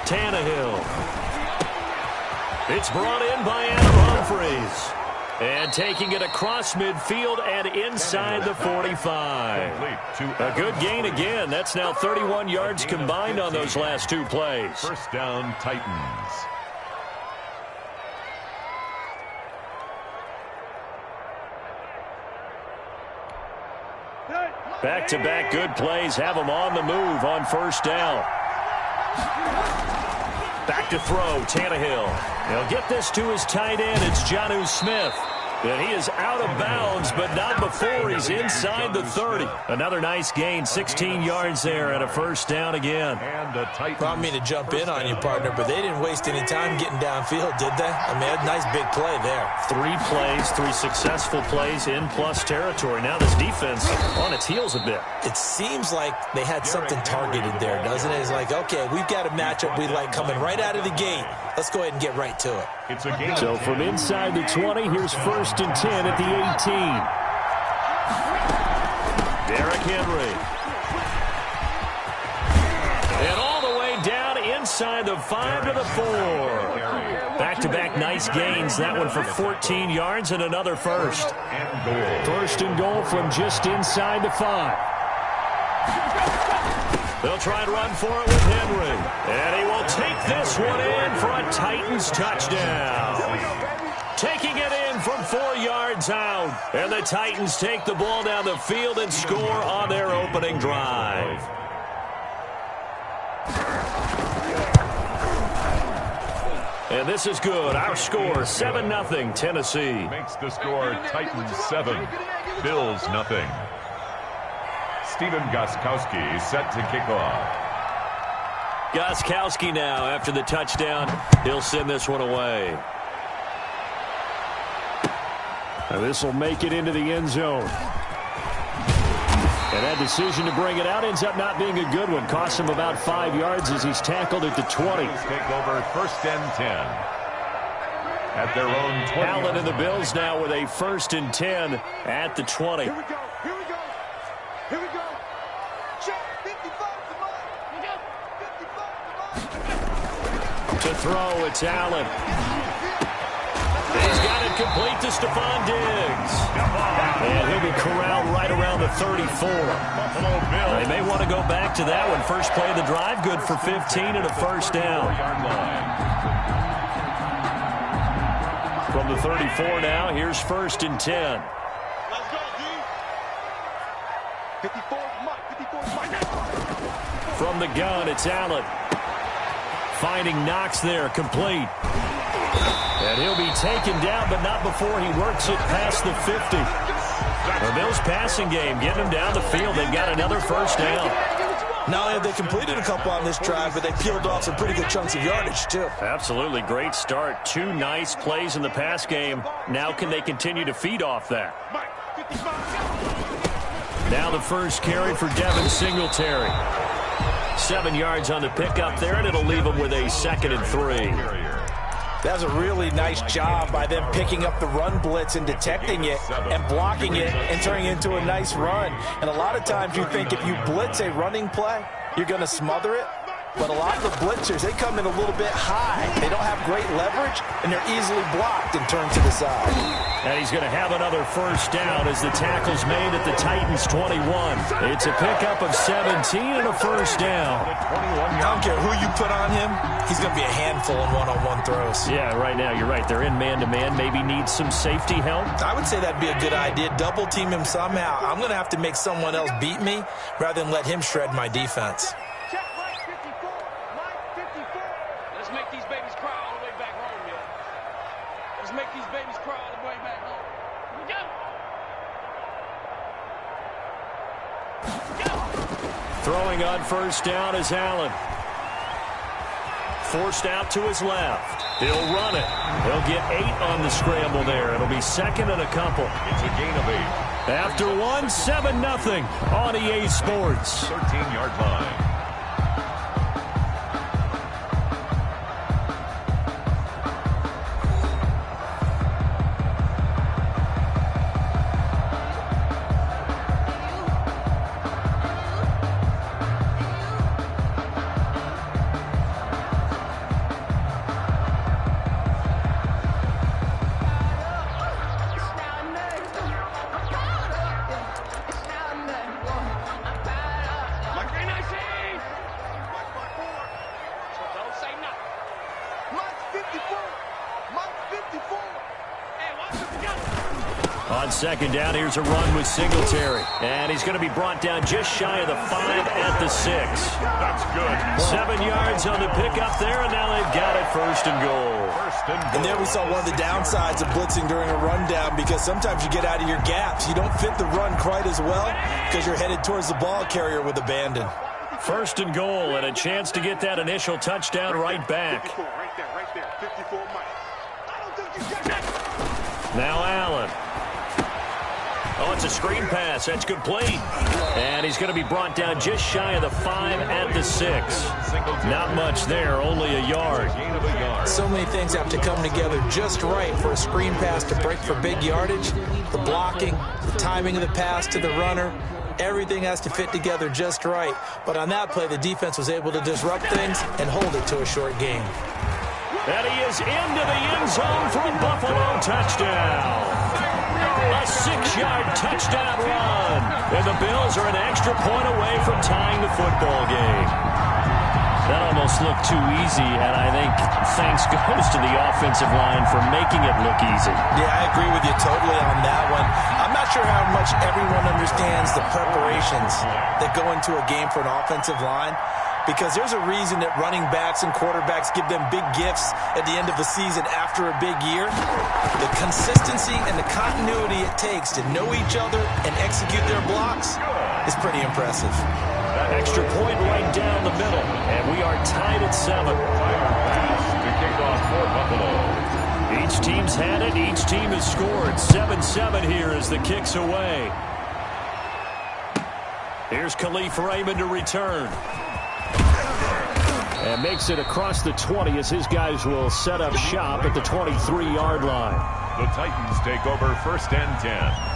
Tannehill. It's brought in by Adam Humphries. And taking it across midfield and inside the 45. A good gain again. That's now 31 yards combined on those last two plays. First down, Titans. Back-to-back good plays have them on the move on first down. Back to throw, Tannehill. He'll get this to his tight end. It's Jonnu Smith. And he is out of bounds, but not before he's inside the 30. Another nice gain, 16 yards there and a first down again. I don't mean to jump in on you, partner, but they didn't waste any time getting downfield, did they? I mean, a nice big play there. 3 plays, 3 successful plays in plus territory. Now this defense on its heels a bit. It seems like they had something targeted there, doesn't it? It's like, okay, we've got a matchup we like coming right out of the gate. Let's go ahead and get right to it. So from inside the 20, here's first and 10 at the 18. Derrick Henry. And all the way down inside the 5 to the 4. Back-to-back nice gains. That one for 14 yards and another first. First and goal from just inside the 5. They'll try and run for it with Henry. And he will take this one in for a Titans touchdown. Taking it in from 4 yards out. And the Titans take the ball down the field and score on their opening drive. And this is good. Our score, 7-0 Tennessee. Makes the score Titans 7, Bills 0. Stephen Gostkowski set to kick off. Gostkowski now after the touchdown. He'll send this one away. And this will make it into the end zone. And that decision to bring it out ends up not being a good one. Costs him about 5 yards as he's tackled at the 20. Take over first and 10. At their own 20. Allen and the Bills now with a first and 10 at the 20. Here we go. Here we go. Here we go. Check 55 to throw, it's Allen. He's got it complete to Stephon Diggs. And he'll be corralled right around the 34. They may want to go back to that one. First play of the drive, good for 15 and a first down. From the 34 now, here's first and 10. Let's go, D. 54, Mike. 54, Mike. From the gun, it's Allen. Finding Knox there, complete. And he'll be taken down, but not before he works it past the 50. The Bills' passing game, getting them down the field. They've got another first down. Not only have they completed a couple on this drive, but they peeled off some pretty good chunks of yardage, too. Absolutely. Great start. 2 nice plays in the pass game. Now can they continue to feed off that? Now the first carry for Devin Singletary. 7 yards on the pickup there, and it'll leave him with a 2nd and 3. That was a really nice job by them picking up the run blitz and detecting it and blocking it and turning it into a nice run. And a lot of times you think if you blitz a running play, you're going to smother it. But a lot of the blitzers, they come in a little bit high. They don't have great leverage, and they're easily blocked and turned to the side. And he's going to have another first down as the tackle's made at the Titans' 21. It's a pickup of 17 and a first down. I don't care who you put on him, he's going to be a handful in one-on-one throws. Yeah, right now, you're right. They're in man-to-man. Maybe needs some safety help. I would say that'd be a good idea. Double team him somehow. I'm going to have to make someone else beat me rather than let him shred my defense. Throwing on first down is Allen. Forced out to his left. He'll run it. He'll get 8 on the scramble there. It'll be 2nd and a couple. It's a gain of 8. After 1, 7-0 on EA Sports. 13-yard line. On second down, here's a run with Singletary. And he's going to be brought down just shy of the 5 at the 6. That's good. 7 yards on the pickup there, and now they've got it first and goal. And there we saw one of the downsides of blitzing during a rundown, because sometimes you get out of your gaps. You don't fit the run quite as well because you're headed towards the ball carrier with abandon. First and goal, and a chance to get that initial touchdown right back. Now Allen. Oh, it's a screen pass. That's complete. And he's going to be brought down just shy of the 5 at the 6. Not much there, only a yard. So many things have to come together just right for a screen pass to break for big yardage. The blocking, the timing of the pass to the runner, everything has to fit together just right. But on that play, the defense was able to disrupt things and hold it to a short game. And he is into the end zone for a Buffalo touchdown. A 6-yard touchdown run. And the Bills are an extra point away from tying the football game. That almost looked too easy, and I think thanks goes to the offensive line for making it look easy. Yeah, I agree with you totally on that one. I'm not sure how much everyone understands the preparations that go into a game for an offensive line, because there's a reason that running backs and quarterbacks give them big gifts at the end of a season after a big year. The consistency and the continuity it takes to know each other and execute their blocks is pretty impressive. That extra point right down the middle, and we are tied at 7. To kick off for Buffalo. Each team's had it. Each team has scored. 7-7 here as the kick's away. Here's Khalif Raymond to return. And makes it across the 20 as his guys will set up shop at the 23-yard line. The Titans take over 1st and 10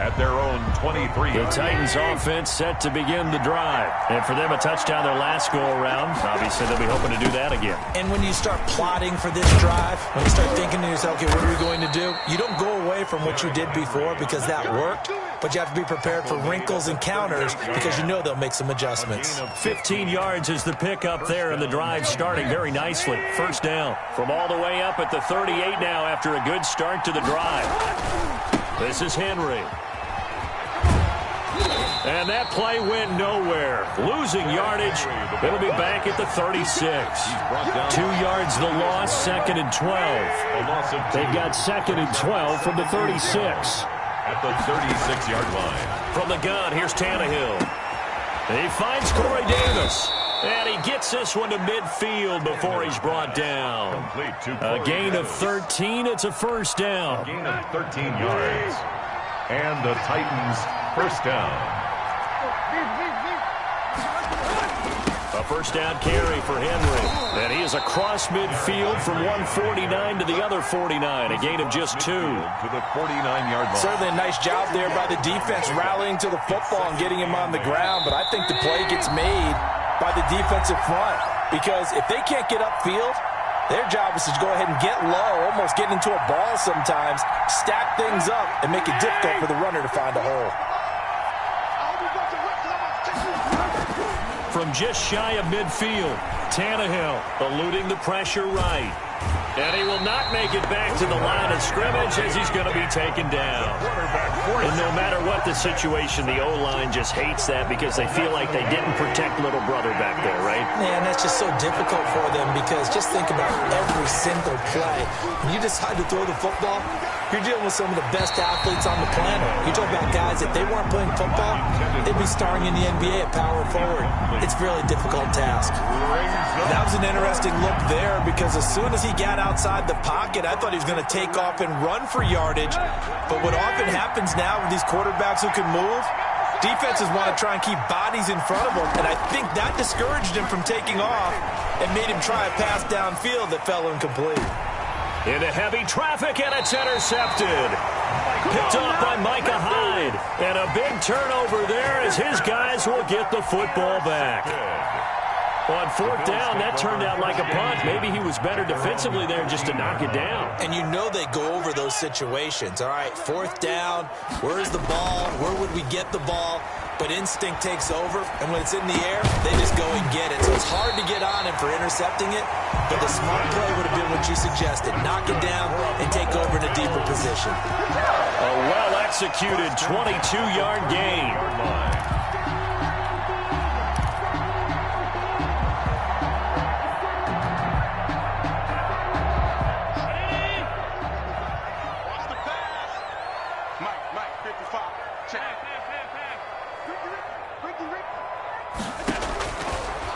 at their own 23. The Titans offense set to begin the drive. And for them, a touchdown their last go-around. Obviously, they'll be hoping to do that again. And when you start plotting for this drive, when you start thinking to yourself, okay, what are we going to do? You don't go away from what you did before because that worked, but you have to be prepared for wrinkles and counters because you know they'll make some adjustments. 15 yards is the pickup there, and the drive starting very nicely. First down from all the way up at the 38 now after a good start to the drive. This is Henry. And that play went nowhere. Losing yardage. It'll be back at the 36. 2 yards the loss, 2nd and 12. They've got 2nd and 12 from the 36. At the 36-yard line. From the gun, here's Tannehill. He finds Corey Davis. And he gets this one to midfield before he's brought down. A gain of 13. It's a first down. A gain of 13 yards. And the Titans first down. A first down carry for Henry. And he is across midfield from 149 to the other 49. A gain of just 2. To the 49-yard line. Certainly a nice job there by the defense rallying to the football and getting him on the ground. But I think the play gets made by the defensive front, because if they can't get upfield, their job is to go ahead and get low, almost get into a ball sometimes, stack things up, and make it difficult for the runner to find a hole. From just shy of midfield, Tannehill eluding the pressure right. And he will not make it back to the line of scrimmage as he's going to be taken down. And no matter what the situation, the O-line just hates that because they feel like they didn't protect little brother back there, right? Man, that's just so difficult for them, because just think about every single play. When you decide to throw the football, you're dealing with some of the best athletes on the planet. You talk about guys, if they weren't playing football, they'd be starring in the NBA at power forward. It's a really difficult task. That was an interesting look there, because as soon as he got outside the pocket, I thought he was going to take off and run for yardage. But what often happens now with these quarterbacks who can move, defenses want to try and keep bodies in front of them, and I think that discouraged him from taking off and made him try a pass downfield that fell incomplete. Into heavy traffic, and it's intercepted. Picked up by Micah Hyde. And a big turnover there as his guys will get the football back. On 4th down, that turned out like a punt. Maybe he was better defensively there just to knock it down. And you know they go over those situations. All right, 4th down, where's the ball? Where would we get the ball? But instinct takes over, and when it's in the air, they just go and get it. So it's hard to get on him for intercepting it, but the smart play would have been what you suggested. Knock it down and take over in a deeper position. A well executed, 22-yard gain.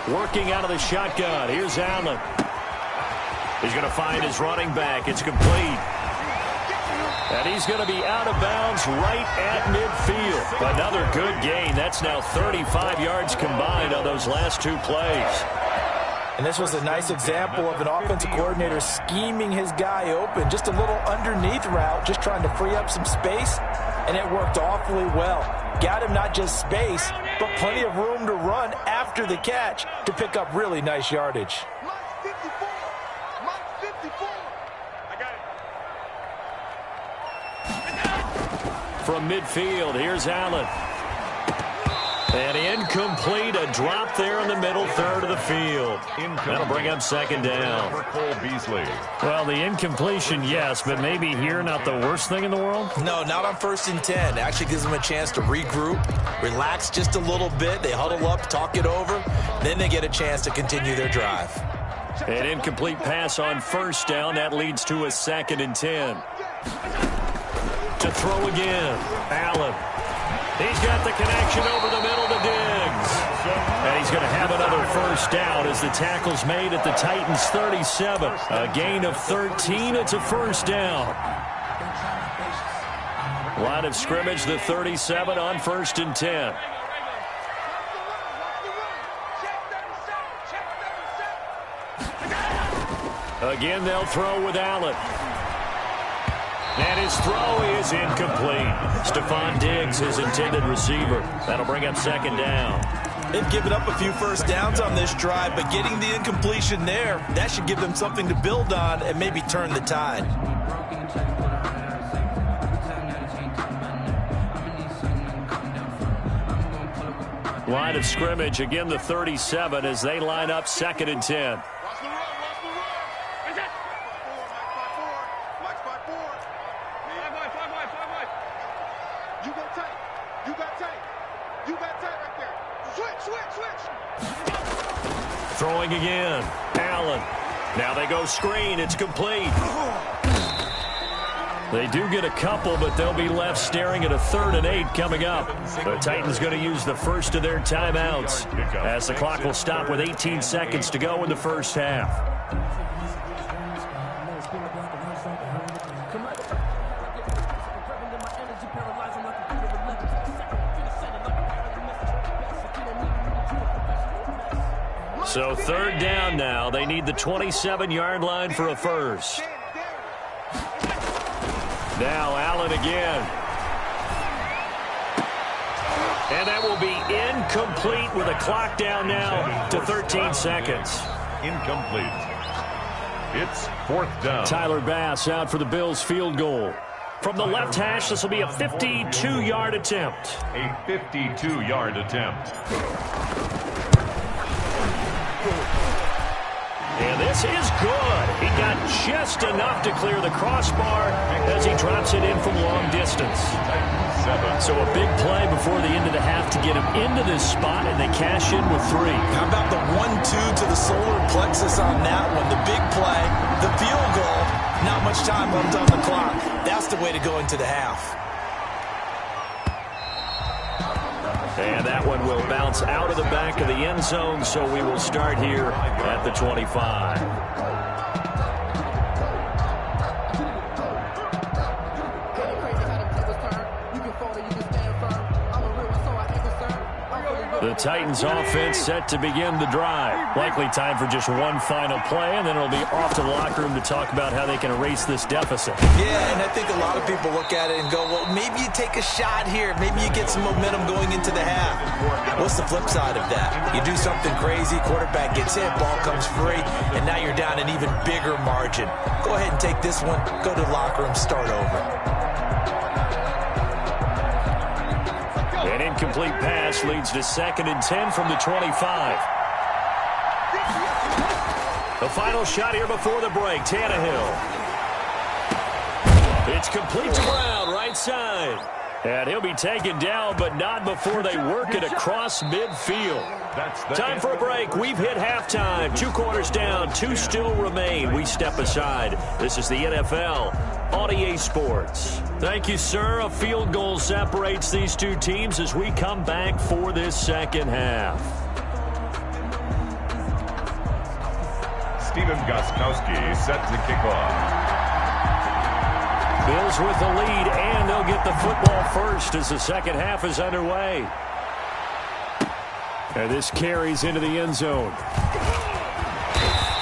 Working out of the shotgun. Here's Allen. He's going to find his running back. It's complete. And he's going to be out of bounds right at midfield. Another good gain. That's now 35 yards combined on those last two plays. And this was a nice example of an offensive coordinator scheming his guy open. Just a little underneath route, just trying to free up some space, and it worked awfully well. Got him not just space, but plenty of room to run after the catch to pick up really nice yardage. Mike 54. Mike 54. I got it. From midfield, here's Allen. And incomplete, a drop there in the middle third of the field. That'll bring up second down. For Cole Beasley. Well, the incompletion, yes, but maybe here not the worst thing in the world? No, not on 1st and 10. It actually gives them a chance to regroup, relax just a little bit. They huddle up, talk it over, then they get a chance to continue their drive. An incomplete pass on first down. That leads to a 2nd and 10. To throw again, Allen. He's got the connection over the middle to Diggs. And he's going to have another first down as the tackle's made at the Titans' 37. A gain of 13. It's a first down. Line of scrimmage, the 37 on 1st and 10. Again, they'll throw with Allen. And his throw is incomplete. Stephon Diggs, his intended receiver. That'll bring up 2nd down. They've given up a few first downs on this drive, but getting the incompletion there, that should give them something to build on and maybe turn the tide. Line of scrimmage, again the 37 as they line up 2nd and 10. Throwing again, Allen. Now they go screen, it's complete. They do get a couple, but they'll be left staring at a 3rd and 8 coming up. The Titans going to use the first of their timeouts as the clock will stop with 18 seconds to go in the first half. So 3rd down now. They need the 27-yard line for a first. Now Allen again. And that will be incomplete with a clock down now to 13 seconds. Incomplete. It's 4th down. Tyler Bass out for the Bills field goal. From the left hash, this will be a 52-yard attempt. A 52-yard attempt. And this is good. He got just enough to clear the crossbar as he drops it in from long distance. So a big play before the end of the half to get him into this spot, and they cash in with 3. How about the 1-2 to the solar plexus on that one? The big play, the field goal, not much time left on the clock. That's the way to go into the half. And that one will bounce out of the back of the end zone, so we will start here at the 25. The Titans offense set to begin the drive. Likely time for just one final play, and then it'll be off to the locker room to talk about how they can erase this deficit. Yeah, and I think a lot of people look at it and go, well, maybe you take a shot here. Maybe you get some momentum going into the half. What's the flip side of that? You do something crazy, quarterback gets hit, ball comes free, and now you're down an even bigger margin. Go ahead and take this one, go to the locker room, start over. An incomplete pass leads to 2nd and 10 from the 25. The final shot here before the break, Tannehill. It's complete to Brown, right side. And he'll be taken down, but not before they work it across midfield. Time for a break. We've hit halftime. 2 quarters down, 2 still remain. We step aside. This is the NFL on EA Sports. Thank you, sir. A field goal separates these two teams as we come back for this second half. Stephen Gostkowski set to kick off. Bills with the lead, and they'll get the football first as the second half is underway. And this carries into the end zone.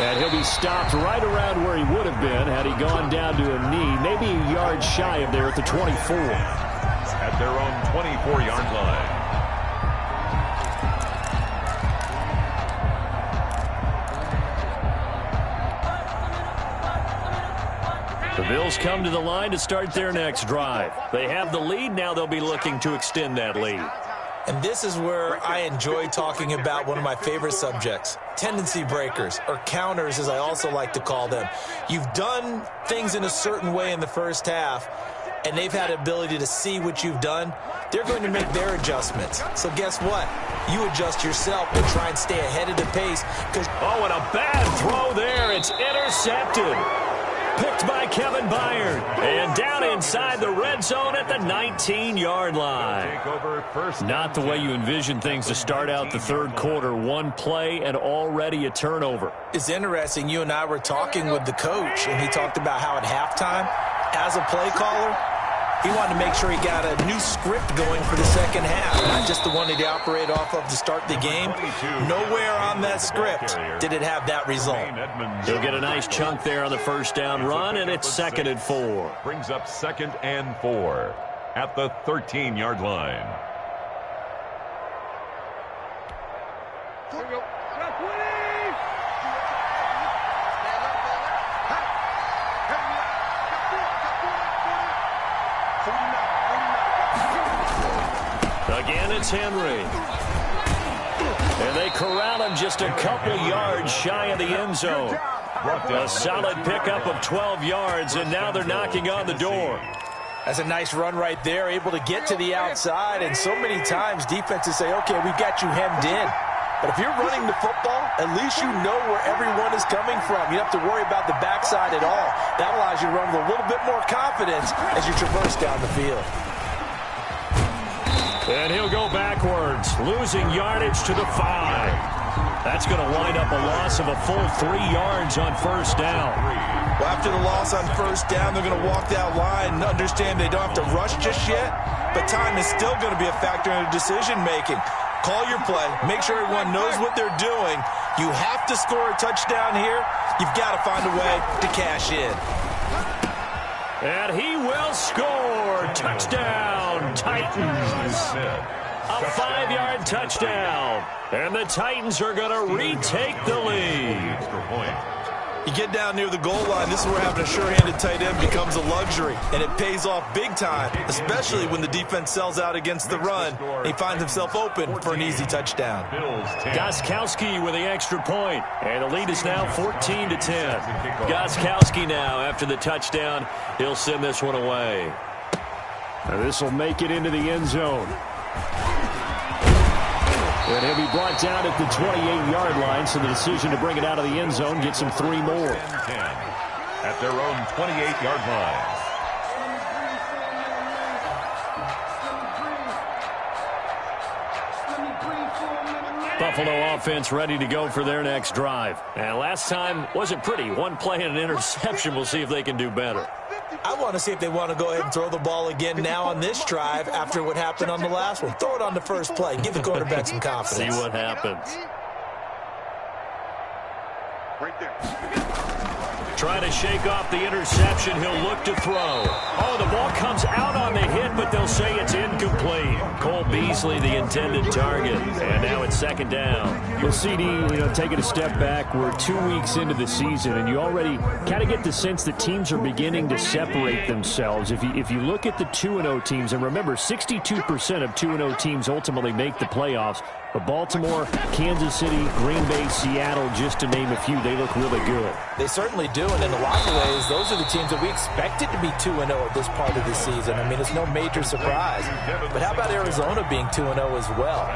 And he'll be stopped right around where he would have been had he gone down to a knee, maybe a yard shy of there at the 24. At their own 24-yard line. The Bills come to the line to start their next drive. They have the lead. Now they'll be looking to extend that lead. And this is where I enjoy talking about one of my favorite subjects, tendency breakers, or counters as I also like to call them. You've done things in a certain way in the first half, and they've had the ability to see what you've done. They're going to make their adjustments. So guess what? You adjust yourself and try and stay ahead of the pace. Oh, and a bad throw there. It's intercepted. Picked by Kevin Byard. And down inside the red zone at the 19-yard line. Not the way you envision things to start out the third quarter. One play and already a turnover. It's interesting. You and I were talking with the coach, and he talked about how at halftime, as a play caller, he wanted to make sure he got a new script going for the second half, not just the one that he operated off of to start the game. Nowhere on that script did it have that result. He'll get a nice chunk there on the first down run, and it's 2nd and 4. Brings up 2nd and 4 at the 13-yard line. Again, it's Henry. And they corral him just a couple yards shy of the end zone. A solid pickup of 12 yards, and now they're knocking on the door. That's a nice run right there, able to get to the outside. And so many times defenses say, okay, we've got you hemmed in. But if you're running the football, at least you know where everyone is coming from. You don't have to worry about the backside at all. That allows you to run with a little bit more confidence as you traverse down the field. And he'll go backwards, losing yardage to the 5. That's going to wind up a loss of a full 3 yards on first down. Well, after the loss on first down, they're going to walk that line and understand they don't have to rush just yet, but time is still going to be a factor in their decision-making. Call your play. Make sure everyone knows what they're doing. You have to score a touchdown here. You've got to find a way to cash in. And he will score. Touchdown, Titans. A 5-yard touchdown. And the Titans are going to retake the lead. You get down near the goal line, this is where having a sure-handed tight end becomes a luxury. And it pays off big time, especially when the defense sells out against the run. He finds himself open for an easy touchdown. Gostkowski with the extra point. And the lead is now 14-10. Gostkowski now, after the touchdown, he'll send this one away. Now this will make it into the end zone. And he'll be brought down at the 28-yard line, so the decision to bring it out of the end zone gets him 3 more. At their own 28-yard line. Buffalo offense ready to go for their next drive. And last time wasn't pretty. One play and an interception. We'll see if they can do better. I want to see if they want to go ahead and throw the ball again now on this drive after what happened on the last one. Throw it on the first play. Give the quarterback some confidence. See what happens. Right there. Trying to shake off the interception. He'll look to throw. Oh, the ball comes out on the hit, but they'll say it's incomplete. Cole Beasley, the intended target. And now it's 2nd down. Well, CD, taking a step back, we're 2 weeks into the season, and you already kind of get the sense that teams are beginning to separate themselves. If you look at the 2-0 teams, and remember, 62% of 2-0 teams ultimately make the playoffs. But Baltimore, Kansas City, Green Bay, Seattle, just to name a few, they look really good. They certainly do. And in a lot of ways, those are the teams that we expected to be 2-0 at this part of the season. I mean, it's no major surprise. But how about Arizona being 2-0 as well?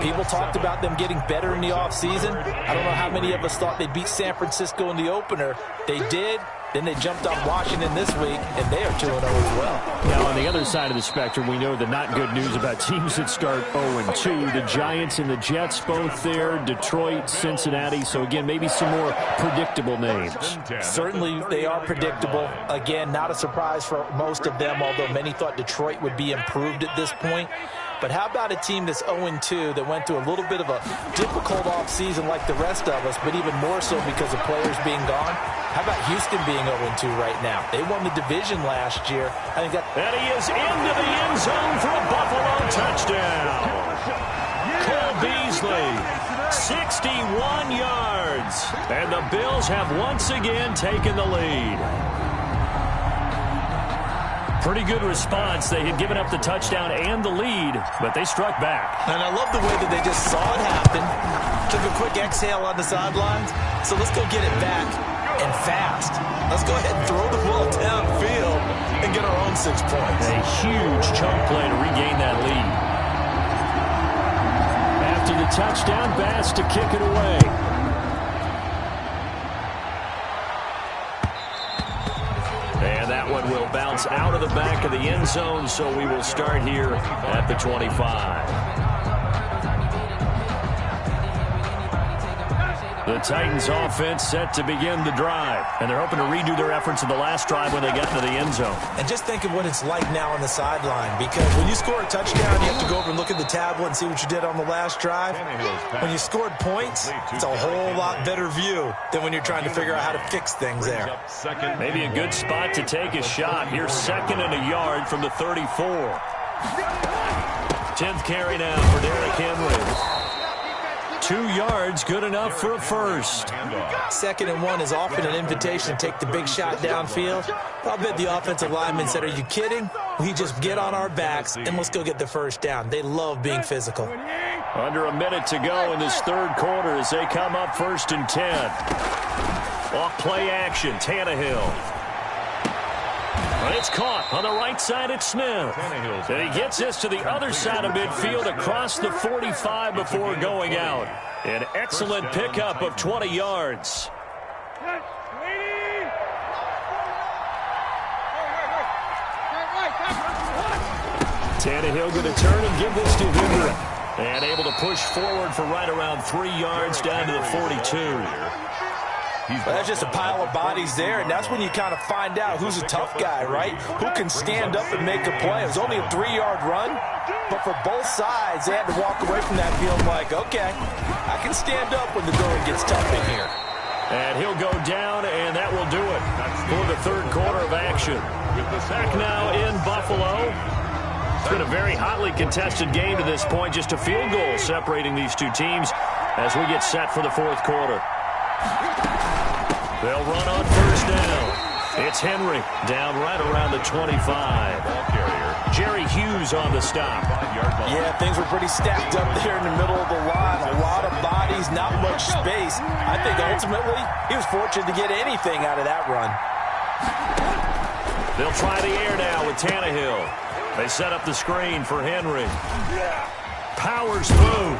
People talked about them getting better in the offseason. I don't know how many of us thought they'd beat San Francisco in the opener. They did. Then they jumped on Washington this week, and they are 2-0 as well. Now, on the other side of the spectrum, we know the not good news about teams that start 0-2. The Giants and the Jets both there, Detroit, Cincinnati. So, again, maybe some more predictable names. Certainly, they are predictable. Again, not a surprise for most of them, although many thought Detroit would be improved at this point. But how about a team that's 0-2 that went through a little bit of a difficult offseason like the rest of us, but even more so because of players being gone? How about Houston being 0-2 right now? They won the division last year. I think that... And he is into the end zone for a Buffalo touchdown. Cole Beasley, 61 yards. And the Bills have once again taken the lead. Pretty good response. They had given up the touchdown and the lead, but they struck back. And I love the way that they just saw it happen, took a quick exhale on the sidelines. So let's go get it back and fast. Let's go ahead and throw the ball downfield and get our own 6 points. A huge chunk play to regain that lead. After the touchdown, Bass to kick it away. And that one will bounce out of the back of the end zone, so we will start here at the 25. The Titans offense set to begin the drive, and they're hoping to redo their efforts in the last drive when they got into the end zone. And just think of what it's like now on the sideline, because when you score a touchdown, you have to go over and look at the tablet and see what you did on the last drive. When you scored points, it's a whole lot better view than when you're trying to figure out how to fix things there. Maybe a good spot to take a shot. Here's 2nd and a yard from the 34. 10th carry now for Derrick Henry. 2 yards, good enough for a first. 2nd and 1 is often an invitation to take the big shot downfield. I'll bet the offensive lineman said, are you kidding? We just get on our backs and let's go get the first down. They love being physical. Under a minute to go in this 3rd quarter as they come up 1st and 10. Off play action, Tannehill. But it's caught on the right side at Smith. And he gets this to the other side of midfield across the 45 before going out. An excellent pickup of 20 yards. Tannehill going to turn and give this to Henry. And able to push forward for right around 3 yards down to the 42. Well, that's just a pile of bodies there, and that's when you kind of find out who's a tough guy, right? Who can stand up and make a play. It was only a 3-yard run, but for both sides, they had to walk away from that field like, okay, I can stand up when the going gets tough in here. And he'll go down, and that will do it for the 3rd quarter of action. Back now in Buffalo. It's been a very hotly contested game to this point, just a field goal separating these two teams as we get set for the 4th quarter. They'll run on 1st down. It's Henry down right around the 25. Jerry Hughes on the stop. Yeah, things were pretty stacked up there in the middle of the line. A lot of bodies, not much space. I think ultimately he was fortunate to get anything out of that run. They'll try the air now with Tannehill. They set up the screen for Henry. Powers through.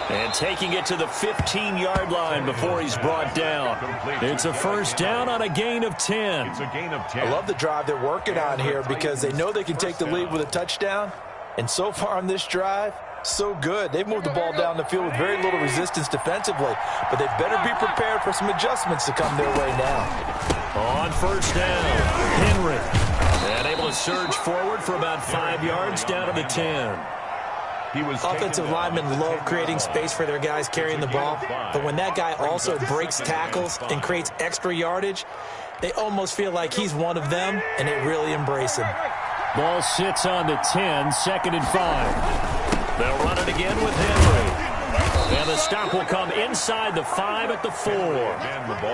And taking it to the 15-yard line before he's brought down. It's a 1st down on a gain of 10. I love the drive they're working on here because they know they can take the lead with a touchdown. And so far on this drive, so good. They've moved the ball down the field with very little resistance defensively. But they better be prepared for some adjustments to come their way now. On 1st down, Henry. And able to surge forward for about 5 yards down to the 10. Offensive linemen love creating space for their guys carrying the ball, but when that guy also breaks tackles and creates extra yardage, they almost feel like he's one of them, and they really embrace him. Ball sits on the 10, 2nd and 5. They'll run it again with Henry. And the stop will come inside the 5 at the 4.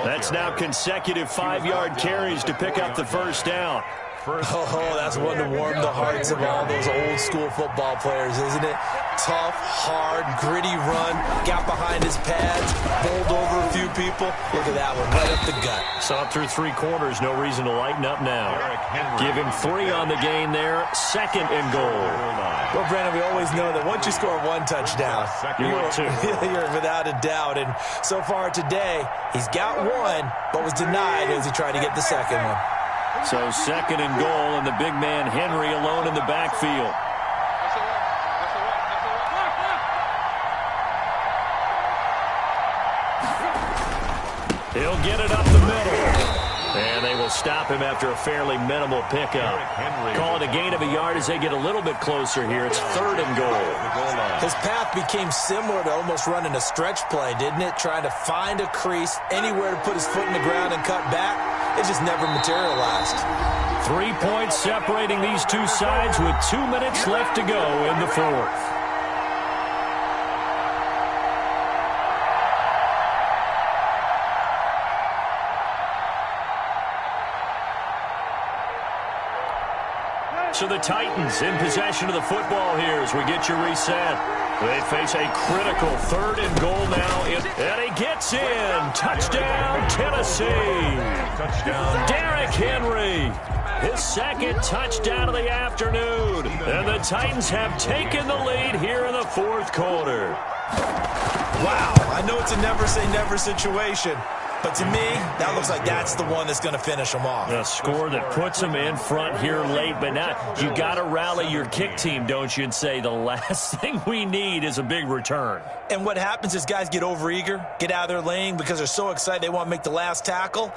That's now consecutive 5-yard carries to pick up the 1st down. Oh, that's one to warm the hearts of all those old-school football players, isn't it? Tough, hard, gritty run. Got behind his pads, bowled over a few people. Look at that one, right up the gut. Saw it through 3 quarters. No reason to lighten up now. Give him 3 on the gain there. 2nd and goal. Well, Brandon, we always know that once you score 1 touchdown, you're without a doubt. And so far today, he's got 1, but was denied as he tried to get the 2nd one. So 2nd and goal, and the big man Henry alone in the backfield. He'll get it up the middle. And they will stop him after a fairly minimal pickup. Call it a gain of a yard as they get a little bit closer here. It's 3rd and goal. His path became similar to almost running a stretch play, didn't it? Trying to find a crease, anywhere to put his foot in the ground and cut back. It just never materialized. 3 points separating these two sides with 2 minutes left to go in the 4th. So the Titans in possession of the football here as we get you reset. They face a critical 3rd and goal now. And he gets in. Touchdown, Tennessee. Touchdown. Derrick Henry. His 2nd touchdown of the afternoon. And the Titans have taken the lead here in the 4th quarter. Wow, I know it's a never-say-never situation. But to me, that looks like that's the one that's going to finish them off. A score that puts them in front here late, but now you got to rally your kick team, don't you, and say the last thing we need is a big return. And what happens is guys get overeager, get out of their lane because they're so excited they want to make the last tackle.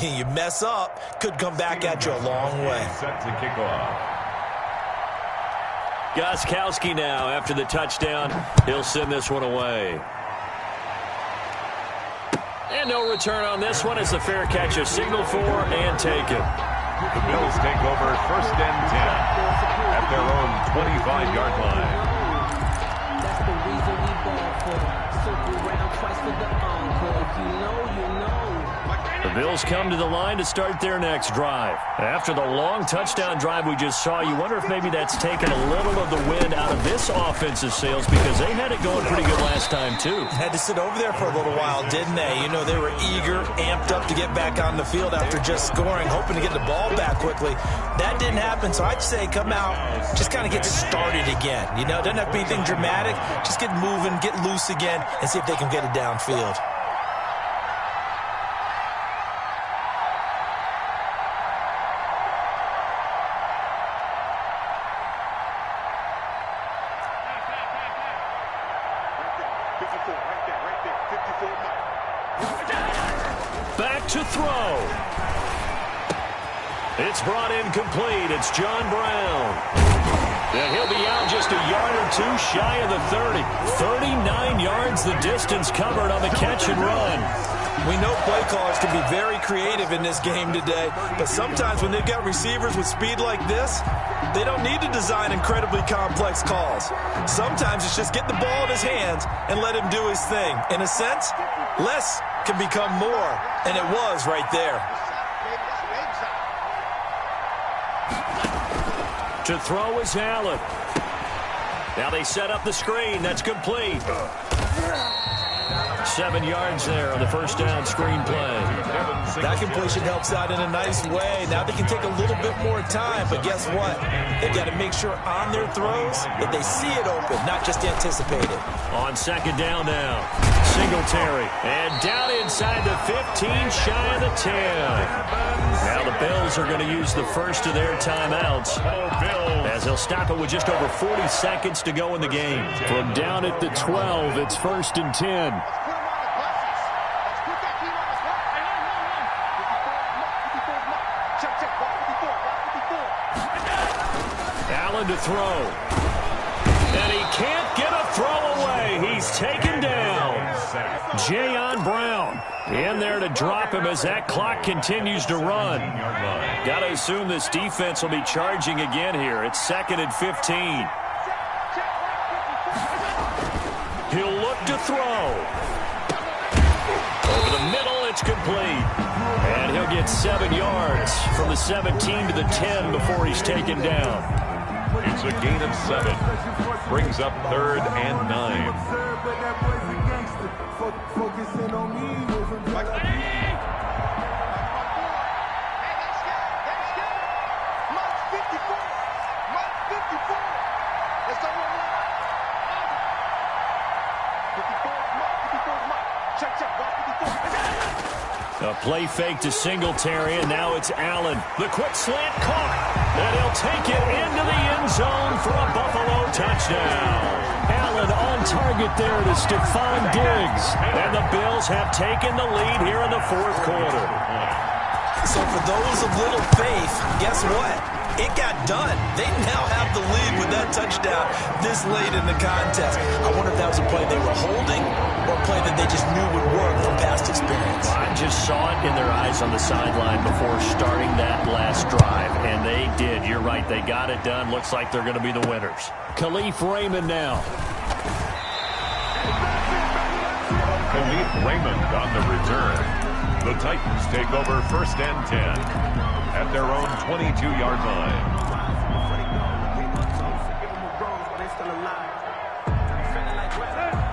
You mess up, could come back at you a long way. Set to kick off. Gostkowski now after the touchdown. He'll send this one away. And no return on this one as the fair catch is signaled for and taken. The Bills take over 1st and 10 at their own 25-yard line. That's the reason we ball for. Circle around twice for the encore. If you know, you know. The Bills come to the line to start their next drive. After the long touchdown drive we just saw, you wonder if maybe that's taken a little of the wind out of this offensive sails because they had it going pretty good last time, too. Had to sit over there for a little while, didn't they? You know, they were eager, amped up to get back on the field after just scoring, hoping to get the ball back quickly. That didn't happen, so I'd say come out, just kind of get started again. You know, doesn't have to be anything dramatic. Just get moving, get loose again, and see if they can get it downfield. Back to throw. It's brought in complete. It's John Brown. And he'll be out just a yard or 2 shy of the 30. 39 yards the distance covered on the catch and run. We know play callers can be very creative in this game today, but sometimes when they've got receivers with speed like this, they don't need to design incredibly complex calls. Sometimes it's just get the ball in his hands and let him do his thing. In a sense, less can become more, and it was right there. To throw is Allen. Now they set up the screen. That's complete. 7 yards there on the first down screen play. That completion helps out in a nice way. Now they can take a little bit more time, but guess what? They've got to make sure on their throws that they see it open, not just anticipate it. On 2nd down now, Singletary. And down inside the 15, shy of the 10. Now the Bills are going to use the first of their timeouts as they'll stop it with just over 40 seconds to go in the game. From down at the 12, it's 1st and 10. Allen to throw. And he can't get a throw away. He's taken down. Jayon Brown in there to drop him as that clock continues to run. Got to assume this defense will be charging again here. It's 2nd and 15. He'll look to throw. Over the middle, it's complete. And he'll get 7 yards from the 17 to the 10 before he's taken down. It's a gain of 7. Brings up 3rd and 9. A play fake to Singletary, and now it's Allen. The quick slant caught, and he'll take it into the end zone for a Buffalo touchdown. Allen on target there to Stephon Diggs, and the Bills have taken the lead here in the 4th quarter. So for those of little faith, guess what? It got done. They now have the lead with that touchdown this late in the contest. I wonder if that was a play they were holding or a play that they just knew would work from past experience. I just saw it in their eyes on the sideline before starting that last drive, and they did. You're right. They got it done. Looks like they're going to be the winners. Khalif Raymond now. Khalif Raymond on the return. The Titans take over 1st and 10 at their own 22-yard line.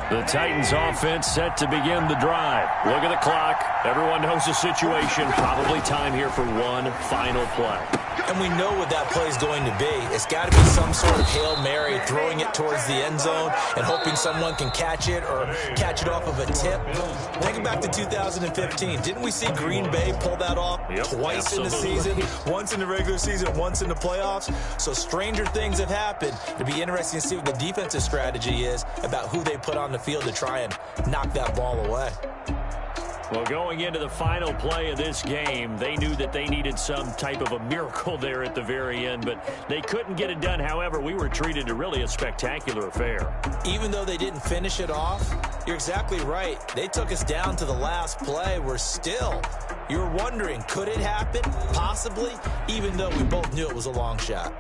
The Titans offense set to begin the drive. Look at the clock. Everyone knows the situation. Probably time here for one final play. And we know what that play is going to be. It's got to be some sort of Hail Mary, throwing it towards the end zone and hoping someone can catch it or catch it off of a tip. Think back to 2015. Didn't we see Green Bay pull that off twice in the season? Once in the regular season, once in the playoffs. So stranger things have happened. It'll be interesting to see what the defensive strategy is about who they put on the field to try and knock that ball away. Well, going into the final play of this game, they knew that they needed some type of a miracle there at the very end, but they couldn't get it done. However, we were treated to really a spectacular affair. Even though they didn't finish it off, you're exactly right. They took us down to the last play. We're still, you're wondering, could it happen? Possibly, even though we both knew it was a long shot.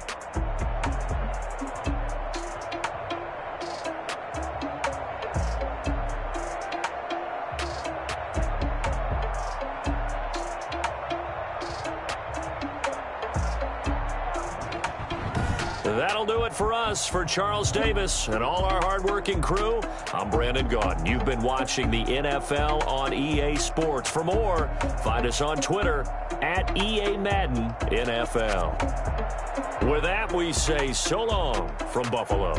That'll do it for us. For Charles Davis and all our hardworking crew, I'm Brandon Gaudin. You've been watching the NFL on EA Sports. For more, find us on Twitter at EA Madden NFL. With that, we say so long from Buffalo.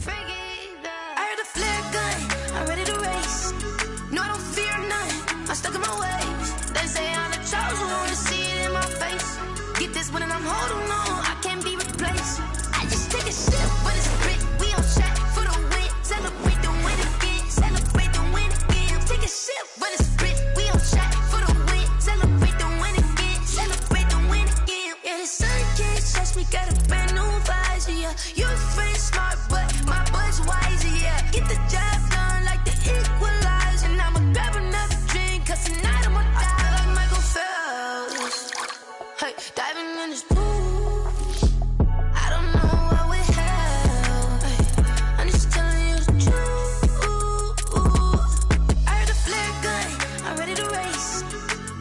I heard a flare gun, I'm ready to race. No, I don't fear none, I'm stuck in my ways. They say I'm the chosen one, to see it in my face. Get this one and I'm holding on, I can't be replaced. I just take a sip, but it's grit. We on track for the win. Celebrate the win again, celebrate the win again. Take a sip, but it's grit. We on track for the win. Celebrate the win again, celebrate the win again. Yeah, the sun can't touch me, got a brand new visor, yeah. You're friend smart, but my bud's wiser, yeah. Get the job done like the equalizer. And I'ma grab another drink, cause tonight I'ma die like Michael Phelps. Hey, diving in this pool, I don't know what we have. Hey, I'm just telling you the truth. I heard a flare gun, I'm ready to race.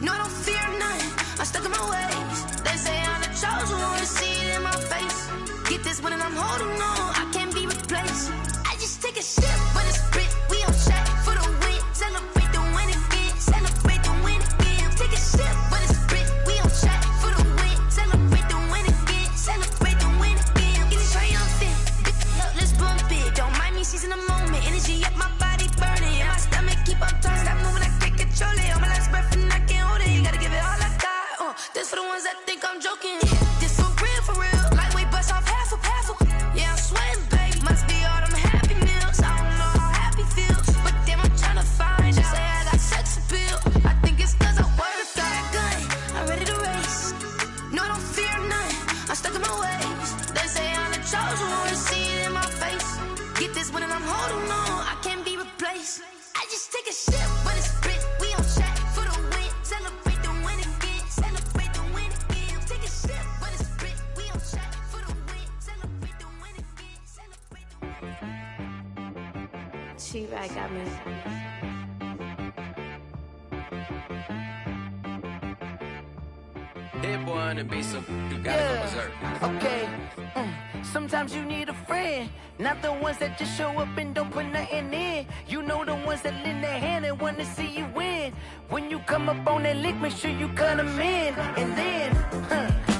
No, I don't fear none, I'm stuck in my ways. They say I'm the chosen one, to see it in my face. Get this one and I'm holding on, I can't be replaced. I just take a sip, but it's grit. We on track for the win. Celebrate the win again, celebrate the win again. Take a sip, but it's grit. We on track for the win. Celebrate the win again, celebrate the win again. Getting triumphant, let's bump it. Don't mind me seizing the moment. Energy up my body burning, and my stomach keep on turning. Stop moving, I can't control it. On my last breath and I can't hold it. You gotta give it all I got. This for the ones that think I'm joking. This for real, lightweight bust off half a. Yeah, I'm sweating, baby. Must be all them happy meals. I don't know how happy feels, but damn, I'm trying to find out. Say I got sex appeal. I think it's cause I wear the fire gun. I'm ready to race. No, I don't fear none, I'm stuck in my ways. They say I'm the chosen one, to see it in my face. Get this one and I'm holding on, I can't be replaced. I just take a sip, but it's grit. We on track for the win. Celebrate the win again, celebrate the win again. Take a sip, but it's grit. We on track for the win. Celebrate the win again, celebrate the win. She-Rag got me. Hit one and be some, you gotta go berserk. Okay. Sometimes you need a friend, not the ones that just show up and don't put nothing in. You know the ones that lend their hand and want to see you win. When you come up on that lick, make sure you cut them in. And then,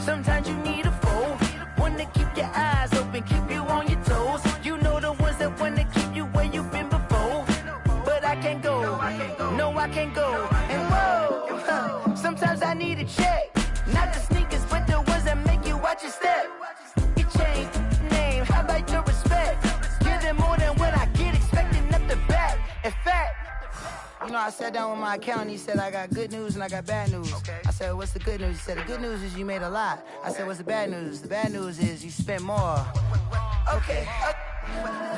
sometimes you need a foe, one to keep your eyes open, keep you on your toes. You know the ones that want to keep you where you've been before. But I can't go, no I can't go. And whoa, sometimes I need a check. Not the sneakers, but the ones that make you watch your step. Your chain, name, how about your respect? Give them more than what I get, expecting up the back. In fact, you know, I sat down with my accountant, he said I got good news and I got bad news. I said, what's the good news? He said, the good news is you made a lot. I said, what's the bad news? The bad news is you spent more. Okay,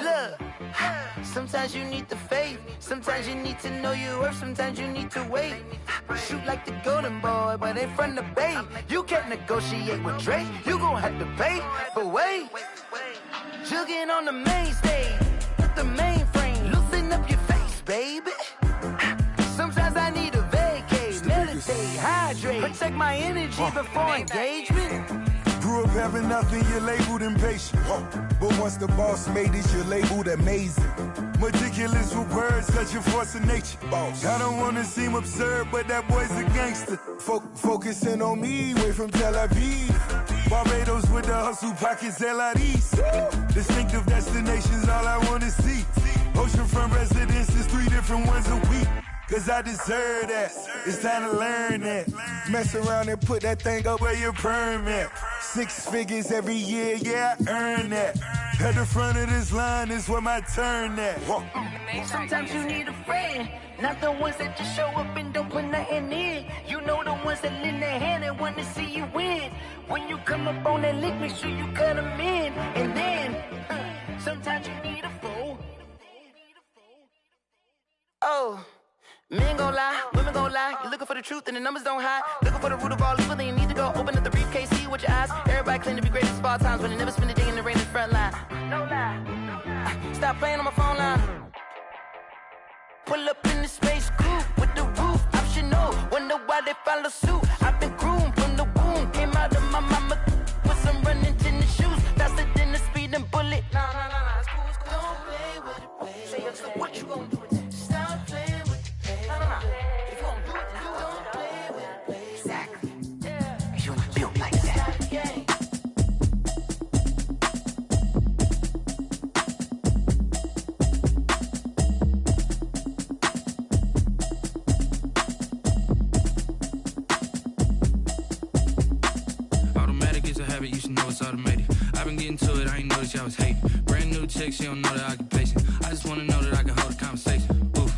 look, sometimes you need the faith, sometimes you need to know your worth, sometimes you need to wait. Shoot like the golden boy, but ain't from the bay. You can't negotiate with Drake, you gon' have to pay. But wait, jugging on the main stage, with the mainframe, loosen up your face, baby. Sometimes I need a vacate, meditate, hydrate, protect my energy before engagement. Grew up having nothing, you're labeled impatient. But once the boss made it, you're labeled amazing. Meticulous with words, such a force of nature. I don't wanna seem absurd, but that boy's a gangster. Focusing on me, way from Tel Aviv. Barbados with the hustle pockets, LIDs. Distinctive destinations, all I wanna see. Oceanfront residences, 3 different ones a week. Cause I deserve that, it's time to learn that. Mess around and put that thing up where your permit. 6 figures every year, yeah, I earn that. At the front of this line is where my turn at. Sometimes you need a friend, not the ones that just show up and don't put nothing in. You know the ones that lend their hand and want to see you win. When you come up on that lick, make sure you cut them in. And then, sometimes you need a foe. Oh. Men gon' lie, women gon' lie. You're looking for the truth and the numbers don't hide. Looking for the root of all evil, then you need to go open up the briefcase, see with your eyes. Everybody claim to be greatest of all times, but they never spend a day in the rain in the front line. No lie. Stop playing on my phone line. Pull up in the space coupe with the roof optional. Wonder why they follow suit. I've been groomed from the womb. Came out of my mama with some running tennis shoes. Faster than the speeding bullet. Nah, it's cool, it's cool. Don't play with it, baby. Say so what you gon' do with that? Stop playing. If you gon' do it, then don't play with it, baby. Exactly. Yeah. You ain't built like that. habit, you should know it's automated. I've been getting to it, I ain't noticed y'all was hating. Brand new chick, she don't know the occupation. I just wanna know that I can hold a conversation. Oof,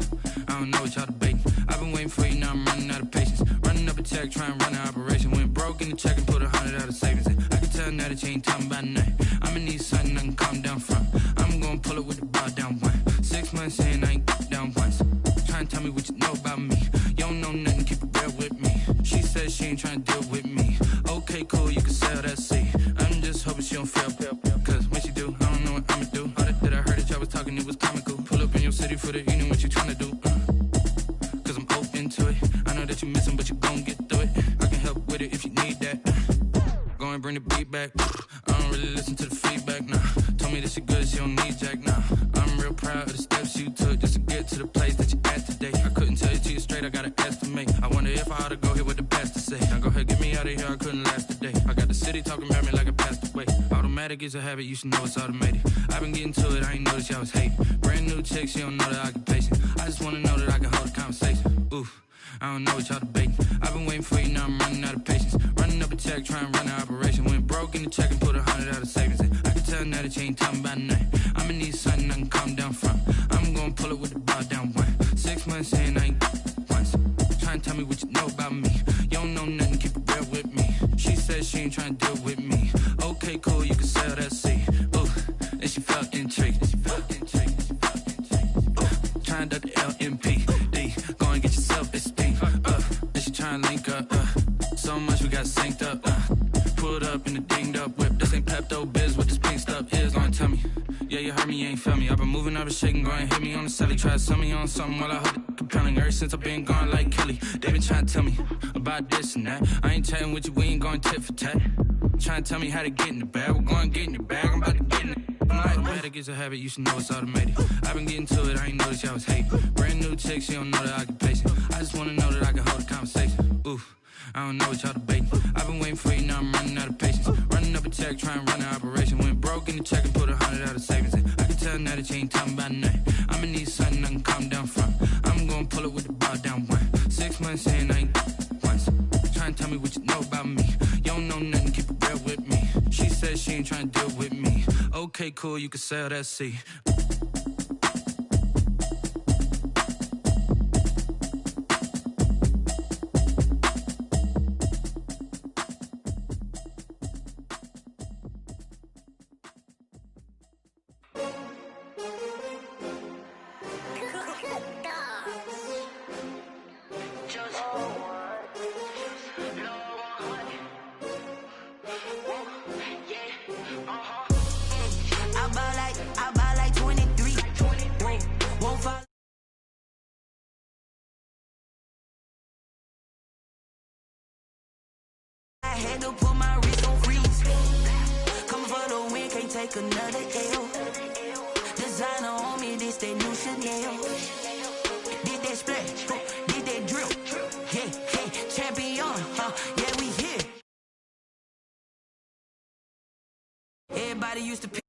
I don't know what y'all debating. I've been waiting for you, now I'm running out of patience. Running up a check, trying to run an operation. Went broke in the check and put 100 out of savings in. I can tell now that you ain't talking about nothing. I'ma need something I can calm down from. I'm gonna pull it with the bar down one. 6 months in, I ain't down once. Trying to tell me what you know about me. You don't know nothing, keep it real with me. She said she ain't trying to deal with me. Okay, cool, you can sell that seat. I'm just hoping she don't fail. Cause when she do, I don't know what I'ma do. All that I heard that y'all was talking, it was comical. Pull up in your city for the evening, what you trying to do? Cause I'm open to it. I know that you missing, but you gon' get through it. I can help with it if you need that. Go and bring the beat back. I don't really listen to the feedback, nah. Told me that she good, she don't need jack, nah. I'm real proud of the steps you took just to get to the place that you at today. I couldn't tell you to you straight, I gotta estimate. I wonder if I ought to go here with the pastor say. Now go ahead, get me out of here, I couldn't last a day. I got the city talking about me like I passed away. Automatic is a habit, you should know it's automated. I've been getting to it, I ain't noticed y'all was hating. Brand new chick, she don't know the occupation. I just wanna know that I can hold a conversation. Oof, I don't know what y'all debating. I've been waiting for you, now I'm running out of patience. Running up a check, trying to run an operation. Went broke in the check and put 100 out of savings in. I can tell now that you ain't talking about nothing. I'ma need something I can calm down from. I'm gonna pull it with the bar down one. 6 months in, I ain't once. Trying to tell me what you know about me. You don't know nothing, keep it real with me. She said she ain't trying to deal with me. Okay, cool, you can sell that seat. Ooh, and she felt intrigued. Trying to the LMPD. Go and get yourself a speed. And she trying to link up. So much we got synced up. Pulled up in the dinged up whip. This ain't Pepto Biz, what this pink stuff is. Don't tell me. Yeah, you heard me, you ain't felt me. I've been moving, I've been shaking, go and hit me on the celly. Try to sell me on something while I hold it compelling. Ever since I've been gone like Kelly, they been trying to tell me about this and that. I ain't chatting with you, we ain't going tit for tat. Trying to tell me how to get in the bag. We're going to get in the bag, I'm about to get in it. Automatic is a habit, you should know it's automated. I've been getting to it, I ain't noticed y'all was hating. Brand new chick, she don't know the occupation. I just wanna know that I can hold a conversation. Oof, I don't know what y'all debating. I've been waiting for you, now I'm running out of patience. Running up a check, trying to run an operation. Went broke in the check and put 100 out of savings in. I can tell now that you ain't talking about nothing. I'ma need something I can calm down from. I'm gonna pull it with the bar down one. 6 months in, I ain't once. Trying to tell me what you know about me. You don't know nothing, keep it real with me. She said she ain't trying to deal with me. Okay, cool, you can sell that seat. I buy like 23. Won't fall. I had to put my wrist on freeze. Coming for the win, can't take another L. Designer on me, this that new Chanel. Did that splash, did that drill. Yeah, champion, yeah, we here. Everybody used to pick.